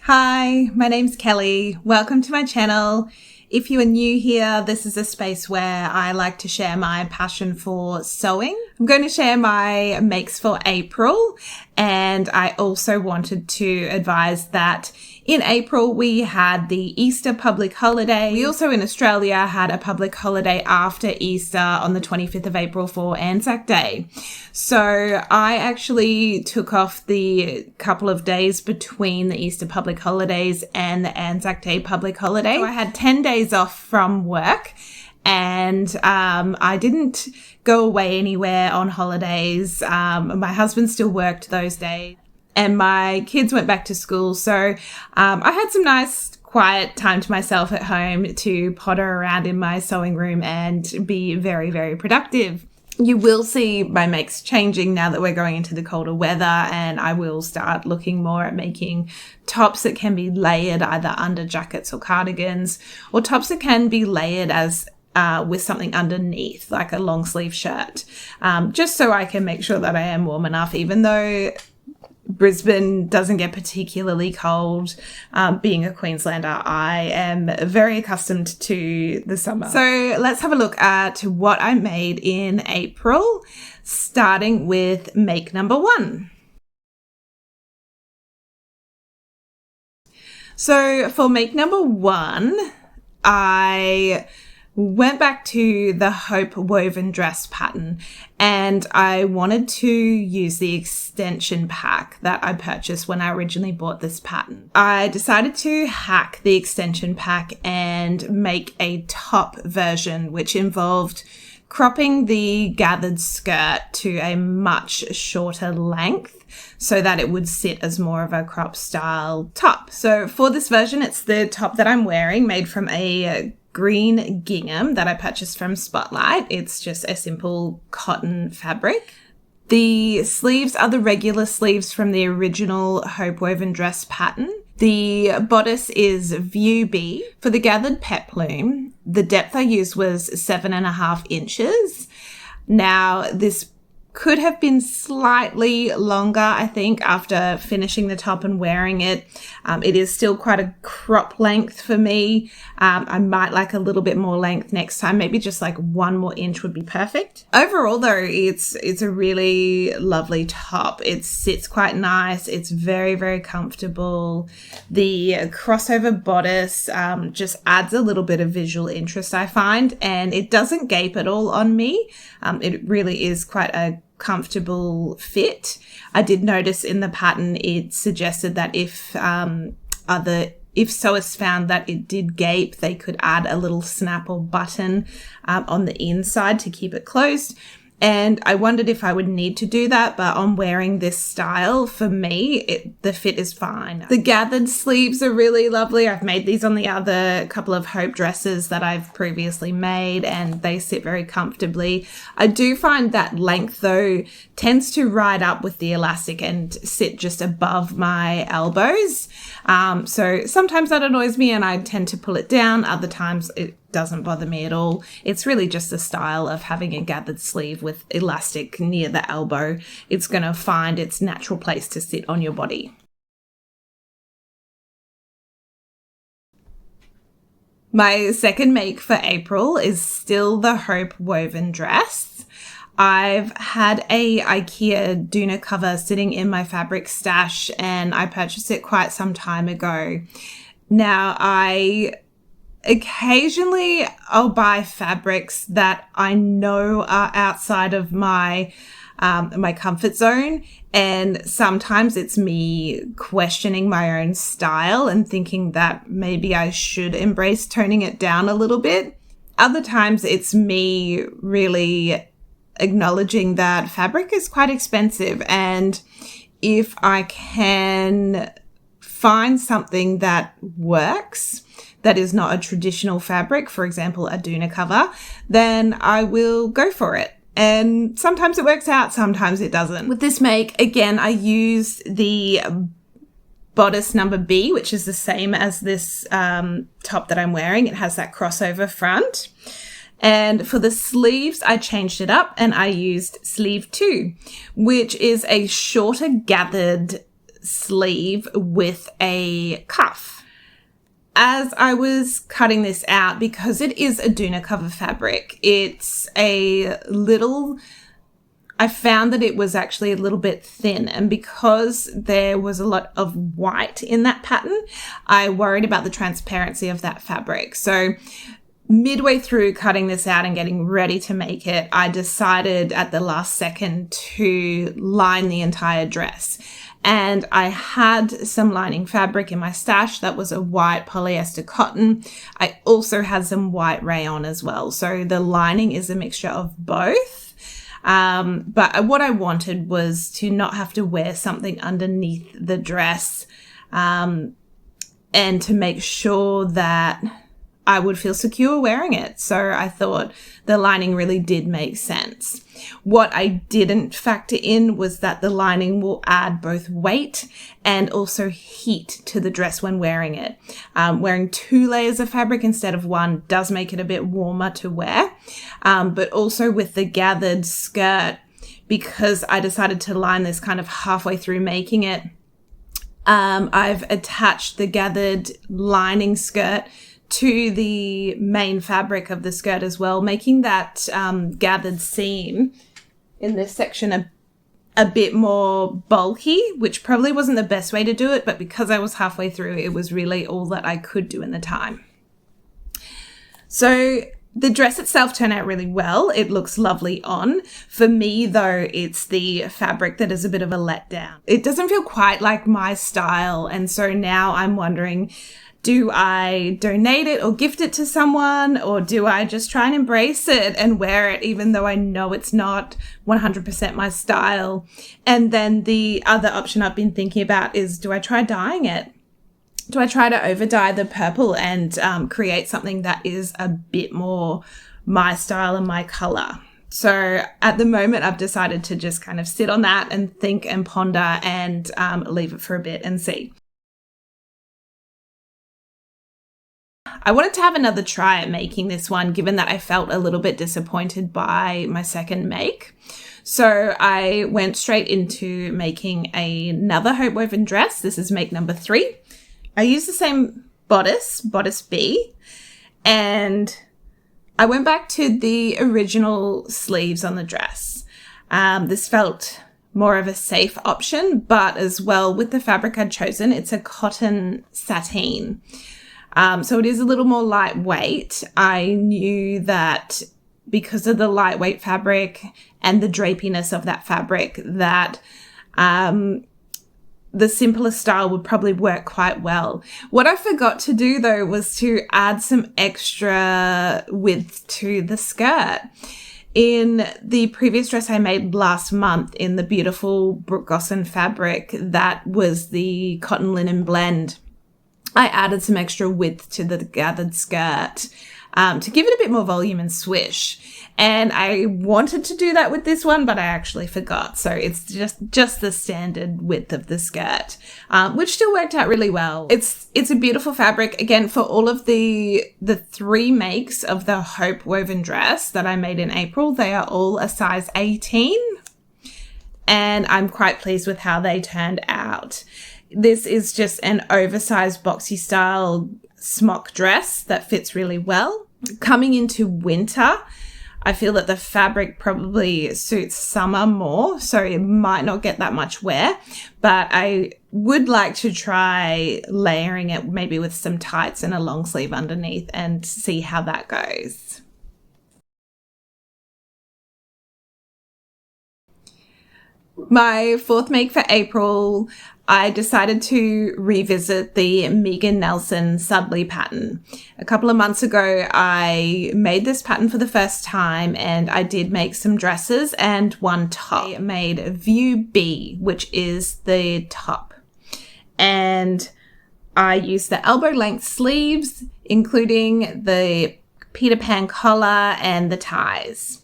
Hi, my name's Kelly. Welcome to my channel. If you are new here, this is a space where I like to share my passion for sewing. I'm going to share my makes for April, and I also wanted to advise that in April we had the Easter public holiday. We also in Australia had a public holiday after Easter on the 25th of April for Anzac Day. So I actually took off the couple of days between the Easter public holidays and the Anzac Day public holiday. So I had 10 days off from work, and I didn't go away anywhere on holidays. My husband still worked those days, and my kids went back to school. So I had some nice quiet time to myself at home to potter around in my sewing room and be very, very productive. You will see my makes changing now that we're going into the colder weather, and I will start looking more at making tops that can be layered either under jackets or cardigans, or tops that can be layered as with something underneath, like a long sleeve shirt, just so I can make sure that I am warm enough, even though Brisbane doesn't get particularly cold. Being a Queenslander, I am very accustomed to the summer. So let's have a look at what I made in April, starting with make number 1. So for make number 1, I went back to the Hope woven dress pattern, and I wanted to use the extension pack that I purchased when I originally bought this pattern. I decided to hack the extension pack and make a top version, which involved cropping the gathered skirt to a much shorter length so that it would sit as more of a crop style top. So for this version, it's the top that I'm wearing, made from a green gingham that I purchased from Spotlight. It's just a simple cotton fabric. The sleeves are the regular sleeves from the original Hope woven dress pattern. The bodice is View B. For the gathered peplum, the depth I used was 7.5 inches. Now, this could have been slightly longer, I think, after finishing the top and wearing it. It is still quite a crop length for me. I might like a little bit more length next time. Maybe just like 1 more inch would be perfect. Overall, though, it's a really lovely top. It sits quite nice. It's very, very comfortable. The crossover bodice just adds a little bit of visual interest, I find, and it doesn't gape at all on me. It really is quite a comfortable fit. I did notice in the pattern it suggested that if sewers found that it did gape, they could add a little snap or button on the inside to keep it closed. And I wondered if I would need to do that, but on wearing this style, for me, the fit is fine. The gathered sleeves are really lovely. I've made these on the other couple of Hope dresses that I've previously made, and they sit very comfortably. I do find that length, though, tends to ride up with the elastic and sit just above my elbows. So sometimes that annoys me and I tend to pull it down. Other times it doesn't bother me at all. It's really just the style of having a gathered sleeve with elastic near the elbow. It's going to find its natural place to sit on your body. My second make for April is still the Hope woven dress. I've had a IKEA Duna cover sitting in my fabric stash, and I purchased it quite some time ago. Now, occasionally I'll buy fabrics that I know are outside of my comfort zone, and sometimes it's me questioning my own style and thinking that maybe I should embrace toning it down a little bit. Other times it's me really acknowledging that fabric is quite expensive, and if I can find something that works, that is not a traditional fabric, for example, a Duna cover, then I will go for it. And sometimes it works out, sometimes it doesn't. With this make, again, I used the bodice number B, which is the same as this top that I'm wearing. It has that crossover front. And for the sleeves, I changed it up and I used sleeve 2, which is a shorter gathered sleeve with a cuff. As I was cutting this out, because it is a Duna cover fabric, I found that it was actually a little bit thin, and because there was a lot of white in that pattern, I worried about the transparency of that fabric. So midway through cutting this out and getting ready to make it, I decided at the last second to line the entire dress. And I had some lining fabric in my stash that was a white polyester cotton. I also had some white rayon as well. So the lining is a mixture of both. But what I wanted was to not have to wear something underneath the dress, and to make sure that I would feel secure wearing it. So I thought the lining really did make sense. What I didn't factor in was that the lining will add both weight and also heat to the dress when wearing it. Wearing 2 layers of fabric instead of 1 does make it a bit warmer to wear. But also with the gathered skirt, because I decided to line this kind of halfway through making it, I've attached the gathered lining skirt to the main fabric of the skirt as well, making that gathered seam in this section a bit more bulky, which probably wasn't the best way to do it, but because I was halfway through, it was really all that I could do in the time. So the dress itself turned out really well. It looks lovely on. For me, though, it's the fabric that is a bit of a letdown. It doesn't feel quite like my style, and so now I'm wondering, do I donate it or gift it to someone, or do I just try and embrace it and wear it even though I know it's not 100% my style? And then the other option I've been thinking about is, do I try dyeing it? Do I try to over dye the purple and create something that is a bit more my style and my color? So at the moment, I've decided to just kind of sit on that and think and ponder and leave it for a bit and see. I wanted to have another try at making this one, given that I felt a little bit disappointed by my second make. So I went straight into making another hope woven dress. This is make number 3. I used the same bodice, Bodice B, and I went back to the original sleeves on the dress. This felt more of a safe option, but as well with the fabric I'd chosen, it's a cotton sateen. So it is a little more lightweight. I knew that because of the lightweight fabric and the drapiness of that fabric, that the simpler style would probably work quite well. What I forgot to do, though, was to add some extra width to the skirt. In the previous dress I made last month in the beautiful Brooke Gosson fabric, that was the cotton linen blend, I added some extra width to the gathered skirt to give it a bit more volume and swish. And I wanted to do that with this one, but I actually forgot. So it's just the standard width of the skirt, which still worked out really well. It's a beautiful fabric. Again, for all of the 3 makes of the Hope woven dress that I made in April, they are all a size 18. And I'm quite pleased with how they turned out. This is just an oversized boxy style smock dress that fits really well. Coming into winter, I feel that the fabric probably suits summer more, so it might not get that much wear, but I would like to try layering it maybe with some tights and a long sleeve underneath and see how that goes. My 4th make for April, I decided to revisit the Megan Nielsen Sudley pattern. A couple of months ago, I made this pattern for the first time, and I did make some dresses and one top. I made View B, which is the top. And I used the elbow length sleeves, including the Peter Pan collar and the ties.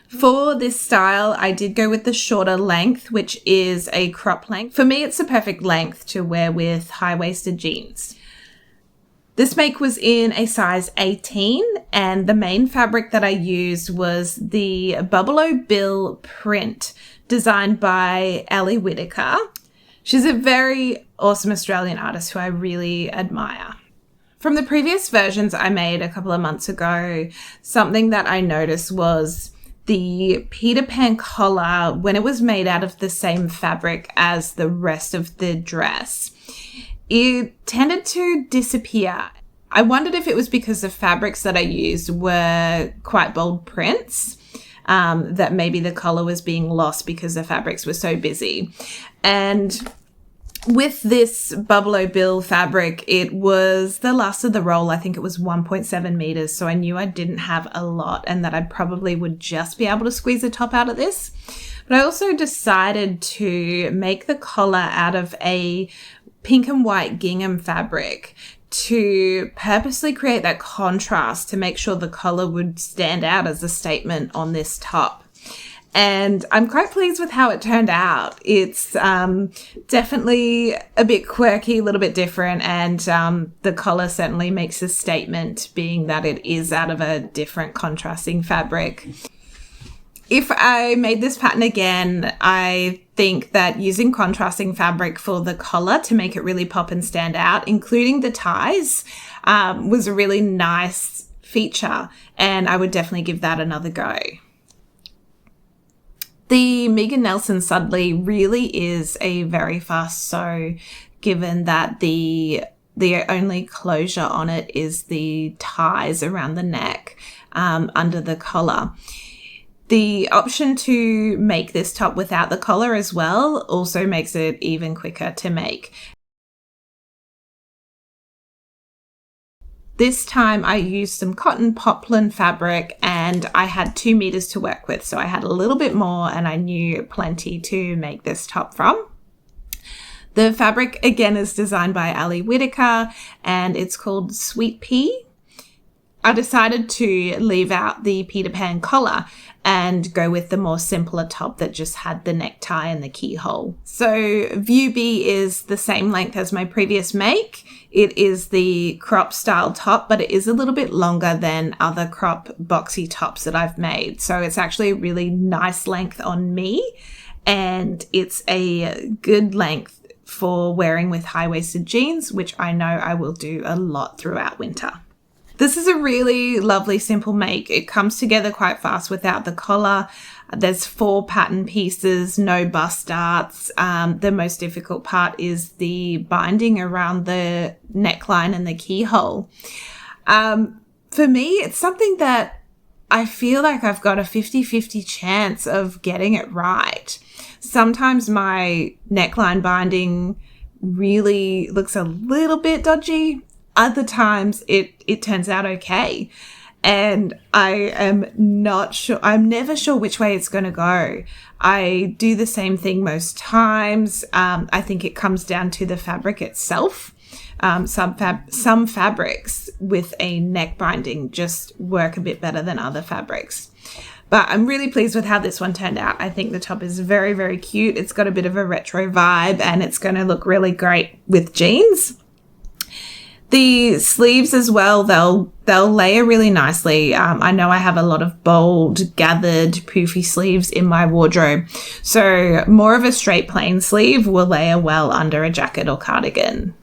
For this style, I did go with the shorter length, which is a crop length. For me, it's the perfect length to wear with high-waisted jeans. This make was in a size 18, and the main fabric that I used was the Bubble O Bill print designed by Ellie Whitaker. She's a very awesome Australian artist who I really admire. From the previous versions I made a couple of months ago, something that I noticed was the Peter Pan collar, when it was made out of the same fabric as the rest of the dress, it tended to disappear. I wondered if it was because the fabrics that I used were quite bold prints, that maybe the collar was being lost because the fabrics were so busy. And with this Buffalo Bill fabric, it was the last of the roll. I think it was 1.7 meters. So I knew I didn't have a lot and that I probably would just be able to squeeze the top out of this. But I also decided to make the collar out of a pink and white gingham fabric to purposely create that contrast to make sure the collar would stand out as a statement on this top. And I'm quite pleased with how it turned out. It's definitely a bit quirky, a little bit different, and the collar certainly makes a statement, being that it is out of a different contrasting fabric. If I made this pattern again, I think that using contrasting fabric for the collar to make it really pop and stand out, including the ties, was a really nice feature, and I would definitely give that another go. The Megan Nielsen Sudley really is a very fast sew, given that the only closure on it is the ties around the neck under the collar. The option to make this top without the collar as well also makes it even quicker to make. This time I used some cotton poplin fabric and I had 2 meters to work with. So I had a little bit more and I knew plenty to make this top from. The fabric again is designed by Ali Whitaker and it's called Sweet Pea. I decided to leave out the Peter Pan collar and go with the more simpler top that just had the necktie and the keyhole. So View B is the same length as my previous make. It is the crop style top, but it is a little bit longer than other crop boxy tops that I've made. So it's actually a really nice length on me, and it's a good length for wearing with high-waisted jeans, which I know I will do a lot throughout winter. This is a really lovely, simple make. It comes together quite fast without the collar. There's 4 pattern pieces, no bust darts. The most difficult part is the binding around the neckline and the keyhole. For me, it's something that I feel like I've got a 50-50 chance of getting it right. Sometimes my neckline binding really looks a little bit dodgy. Other times it turns out okay. And I am not sure. I'm never sure which way it's going to go. I do the same thing most times. I think it comes down to the fabric itself. Some fabrics with a neck binding just work a bit better than other fabrics. But I'm really pleased with how this one turned out. I think the top is very, very cute. It's got a bit of a retro vibe and it's going to look really great with jeans. The sleeves as well, they'll layer really nicely. I know I have a lot of bold, gathered, poofy sleeves in my wardrobe. So more of a straight plain sleeve will layer well under a jacket or cardigan.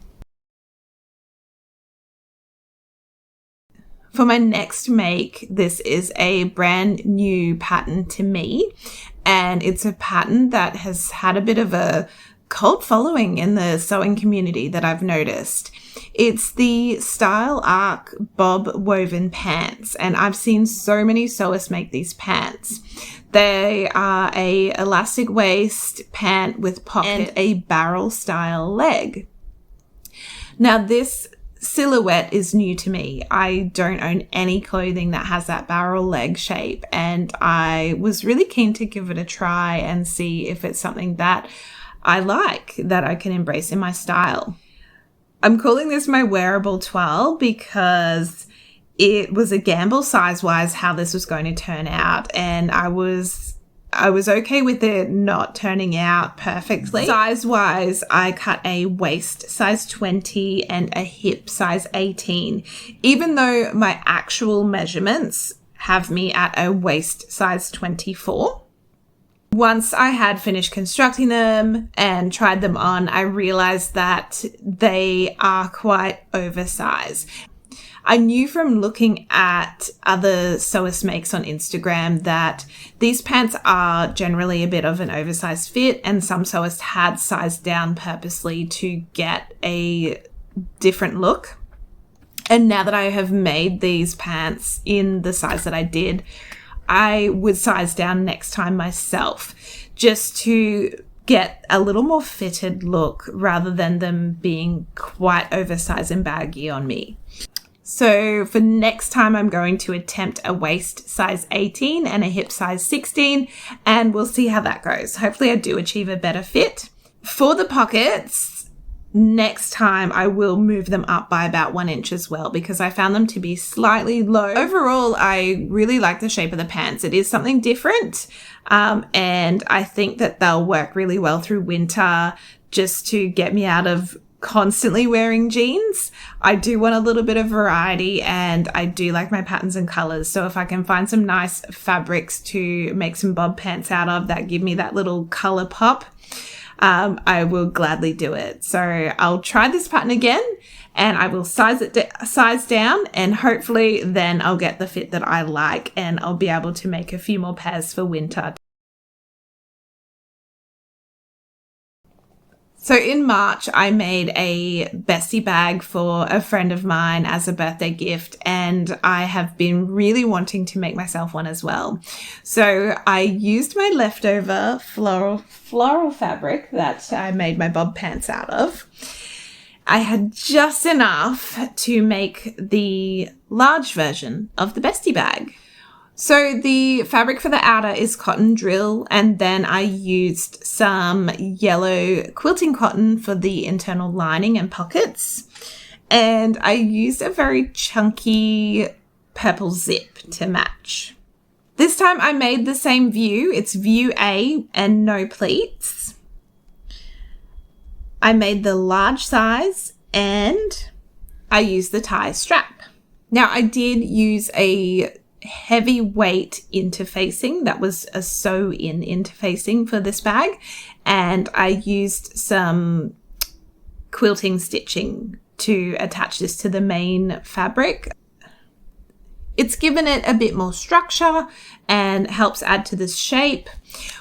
For my next make, this is a brand new pattern to me. And it's a pattern that has had a bit of a cult following in the sewing community that I've noticed. It's the Style Arc bob woven pants, and I've seen so many sewers make these pants. They are a elastic waist pant with pocket and a barrel style leg. Now this silhouette is new to me. I don't own any clothing that has that barrel leg shape, and I was really keen to give it a try and see if it's something that I like, that I can embrace in my style. I'm calling this my wearable 12 because it was a gamble size-wise how this was going to turn out, and I was okay with it not turning out perfectly. Size-wise, I cut a waist size 20 and a hip size 18, even though my actual measurements have me at a waist size 24. Once I had finished constructing them and tried them on, I realized that they are quite oversized. I knew from looking at other sewist makes on Instagram that these pants are generally a bit of an oversized fit, and some sewists had sized down purposely to get a different look. And now that I have made these pants in the size that I did, I would size down next time myself just to get a little more fitted look rather than them being quite oversized and baggy on me. So for next time, I'm going to attempt a waist size 18 and a hip size 16, and we'll see how that goes. Hopefully I do achieve a better fit. For the pockets, next time I will move them up by about 1 inch as well, because I found them to be slightly low. Overall, I really like the shape of the pants. It is something different, and I think that they'll work really well through winter just to get me out of constantly wearing jeans. I do want a little bit of variety, and I do like my patterns and colors. So if I can find some nice fabrics to make some bob pants out of that give me that little color pop, I will gladly do it. So I'll try this pattern again, and I will size down, and hopefully then I'll get the fit that I like, and I'll be able to make a few more pairs for winter. So in March, I made a bestie bag for a friend of mine as a birthday gift, and I have been really wanting to make myself one as well. So I used my leftover floral fabric that I made my bob pants out of. I had just enough to make the large version of the bestie bag. So the fabric for the outer is cotton drill, and then I used some yellow quilting cotton for the internal lining and pockets. And I used a very chunky purple zip to match. This time I made the same view. It's view A and no pleats. I made the large size, and I used the tie strap. Now I did use a heavy weight interfacing that was a sew-in interfacing for this bag, and I used some quilting stitching to attach this to the main fabric. It's given it a bit more structure and helps add to this shape.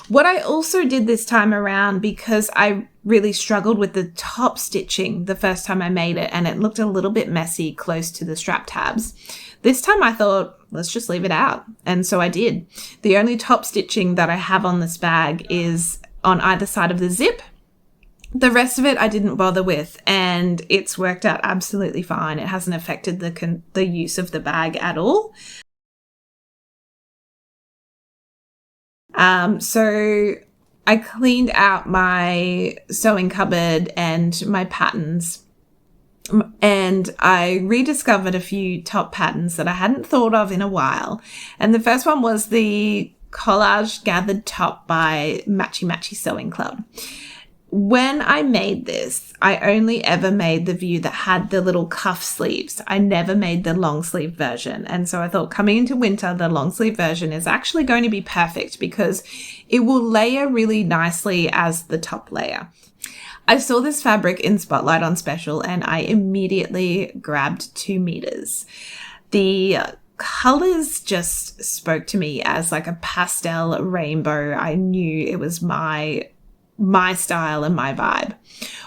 What I also did this time around, because I really struggled with the top stitching the first time I made it, and it looked a little bit messy close to the strap tabs. This time I thought, let's just leave it out. And so I did. The only top stitching that I have on this bag is on either side of the zip. The rest of it I didn't bother with, and it's worked out absolutely fine. It hasn't affected the use of the bag at all. So I cleaned out my sewing cupboard and my patterns, and I rediscovered a few top patterns that I hadn't thought of in a while. And the first one was the Collage gathered top by Matchy Matchy Sewing Club. When I made this, I only ever made the view that had the little cuff sleeves. I never made the long sleeve version. And so I thought, coming into winter, the long sleeve version is actually going to be perfect because it will layer really nicely as the top layer. I saw this fabric in Spotlight on special, and I immediately grabbed 2 meters. The colors just spoke to me as like a pastel rainbow. I knew it was my style and my vibe.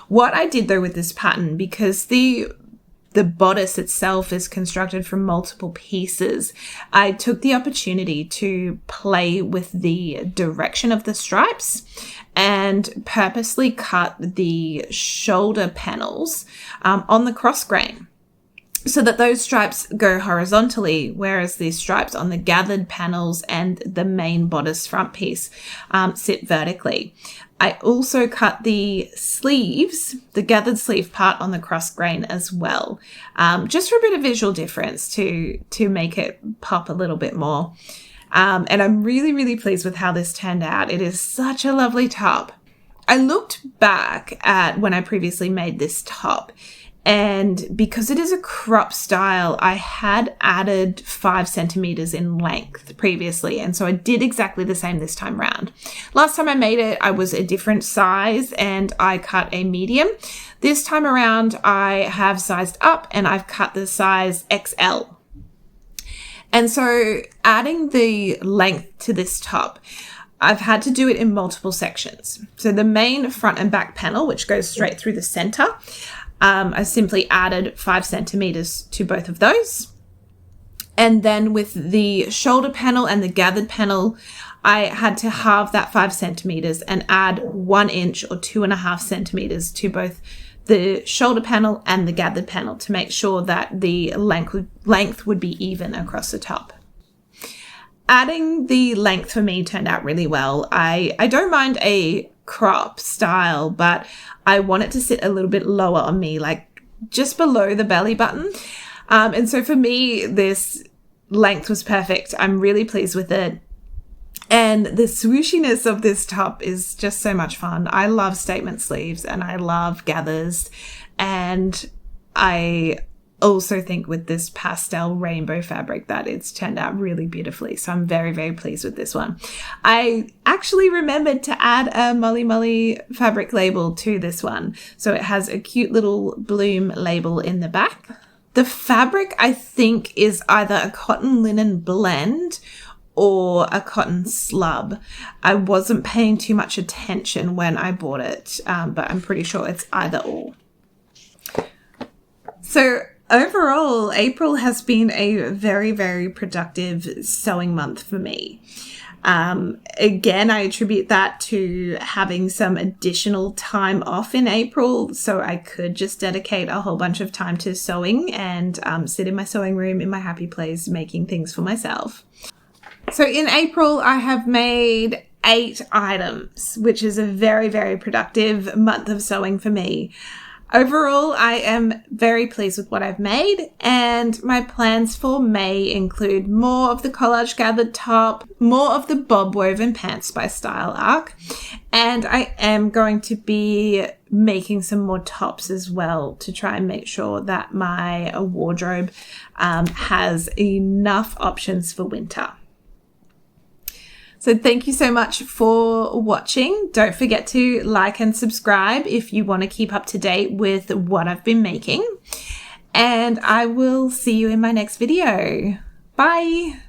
What I did though with this pattern, because the bodice itself is constructed from multiple pieces, I took the opportunity to play with the direction of the stripes and purposely cut the shoulder panels on the cross grain, so that those stripes go horizontally, whereas the stripes on the gathered panels and the main bodice front piece sit vertically. I also cut the sleeves, the gathered sleeve part on the cross grain as well, just for a bit of visual difference to make it pop a little bit more. And I'm really, really pleased with how this turned out. It is such a lovely top. I looked back at when I previously made this top, And because it is a crop style, I had added 5 centimeters in length previously. And so I did exactly the same this time round. Last time I made it, I was a different size and I cut a medium. This time around, I have sized up and I've cut the size XL. And so adding the length to this top, I've had to do it in multiple sections. So the main front and back panel, which goes straight through the center, I simply added 5 centimeters to both of those. And then with the shoulder panel and the gathered panel, I had to halve that 5 centimeters and add 1 inch or 2.5 centimeters to both the shoulder panel and the gathered panel to make sure that the length would be even across the top. Adding the length for me turned out really well. I don't mind a crop style, but I want it to sit a little bit lower on me, like just below the belly button. And so for me, this length was perfect. I'm really pleased with it. And the swooshiness of this top is just so much fun. I love statement sleeves and I love gathers. And I also think with this pastel rainbow fabric that it's turned out really beautifully. So I'm very, very pleased with this one. I actually remembered to add a Molly Molly fabric label to this one. So it has a cute little bloom label in the back. The fabric, I think, is either a cotton linen blend or a cotton slub. I wasn't paying too much attention when I bought it, but I'm pretty sure it's either or. So overall, April has been a very, very productive sewing month for me. Again, I attribute that to having some additional time off in April, so I could just dedicate a whole bunch of time to sewing and sit in my sewing room in my happy place making things for myself. So in April, I have made 8 items, which is a very, very productive month of sewing for me. Overall, I am very pleased with what I've made, and my plans for May include more of the collage gathered top, more of the bob woven pants by Style Arc, and I am going to be making some more tops as well to try and make sure that my wardrobe has enough options for winter. So thank you so much for watching. Don't forget to like and subscribe if you want to keep up to date with what I've been making. And I will see you in my next video. Bye.